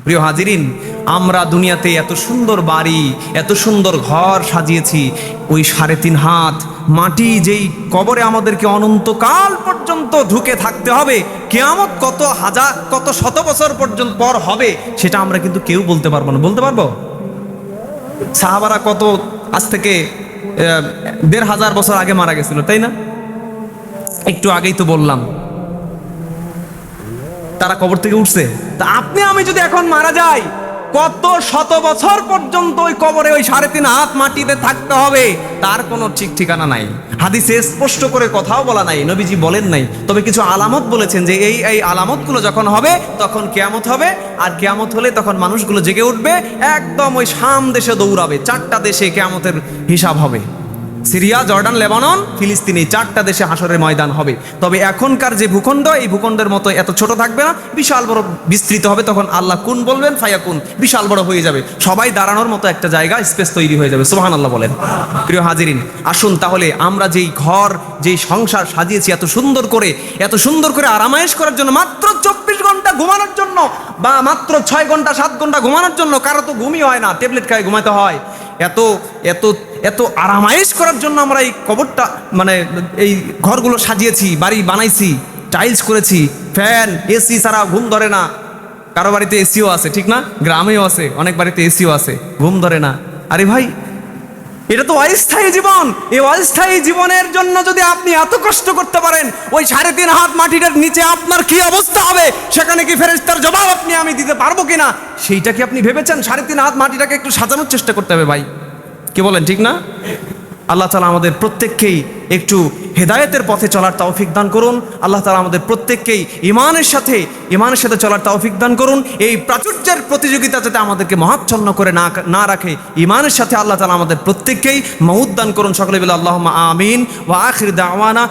প্রিয় হাজিরিন, আমরা দুনিয়াতে এত সুন্দর বাড়ি, এত সুন্দর ঘর সাজিয়েছি, ওই 3.5 হাত মাটি যেই কবরে আমাদেরকে অনন্তকাল পর্যন্ত ঢুকে থাকতে হবে, কিয়ামত কত হাজার কত শত বছর পর্যন্ত পর হবে সেটা আমরা কিন্তু কেউ বলতে পারবো না। বলতে পারবো? সাহাবারা কত আজ থেকে 1500 বছর আগে মারা গেছিল, তাই না? একটু আগেই তো বললাম তারা কবর থেকে উঠছে। তা আপনি আমি যদি এখন মারা যাই, কত শত বছর পর্যন্ত ওই কবরে ওই 3.5 হাত মাটিতে থাকতে হবে, তার কোনো ঠিক ঠিকানা নাই। হাদিসে স্পষ্ট করে কথাও বলা নাই, নবীজি বলেন নাই, তবে কিছু আলামত বলেছেন যে এই এই আলামতগুলো যখন হবে তখন কিয়ামত হবে। আর কিয়ামত হলে তখন মানুষগুলো জেগে উঠবে, একদম ওই শাম দেশে দৌড়াবে। 4টা দেশে কিয়ামতের হিসাব হবে, সিরিয়া, জর্ডান, লেবানন, ফিলিস্তিন, এই 4টা দেশে হাসরের ময়দান হবে। তবে এখনকার যে ভূখণ্ড, এই ভূখণ্ডের মতো এত ছোট থাকবে না, বিশাল বড় বিস্তৃত হবে। তখন আল্লাহ কুন বলবেন, ফায়াকুন, বিশাল বড় হয়ে যাবে। সবাই দাঁড়ানোর মতো একটা জায়গা, স্পেস তৈরি হয়ে যাবে। সুবহানাল্লাহ বলেন। প্রিয় হাজিরিন, আসুন তাহলে আমরা যেই ঘর, যেই সংসার সাজিয়েছি এত সুন্দর করে আরামায়েশ করার জন্য, মাত্র 24 ঘন্টা ঘুমানোর জন্য, বা মাত্র 6 ঘন্টা 7 ঘন্টা ঘুমানোর জন্য, কারো তো ঘুমই হয় না, ট্যাবলেট খায় ঘুমাতে হয়, এত এত এত আরামায়েশ করার জন্য আমরা এই কবরটা মানে এই ঘরগুলো সাজিয়েছি, বাড়ি বানাইছি, টাইলস করেছি, ফ্যান, এসি ছাড়া ঘুম ধরে না। কারো বাড়িতে এসিও আছে, ঠিক না? গ্রামেও আছে, অনেক বাড়িতে এসিও আছে, ঘুম ধরে না। আরে ভাই, এটা তো অস্থায়ী জীবন। এই অস্থায়ী জীবনের জন্য যদি আপনি এত কষ্ট করতে পারেন, ওই 3.5 হাত মাটিটার নিচে আপনার কি অবস্থা হবে, সেখানে কি ফেরেশতার জবাব আমি দিতে পারবো কিনা, সেইটা কি আপনি ভেবেছেন? 3.5 হাত মাটিটাকে একটু সাজানোর চেষ্টা করতে হবে ভাই, কি বলেন, ঠিক না? আল্লাহ তাআলা আমাদের প্রত্যেককেই একটু হেদায়েতের পথে চলার তৌফিক দান করুন। আল্লাহ তাআলা আমাদের প্রত্যেককেই ইমানের সাথে চলার তৌফিক দান করুন। এই প্রাচুর্যের প্রতিযোগিতা যাতে আমাদেরকে মহাচ্ছন্ন করে না রাখে, ইমানের সাথে আল্লাহ তাআলা আমাদের প্রত্যেককেই মউত দান করুন। সকলে বলে আল্লাহুম্মা আমিন। ওয়া আখির দাওয়ানা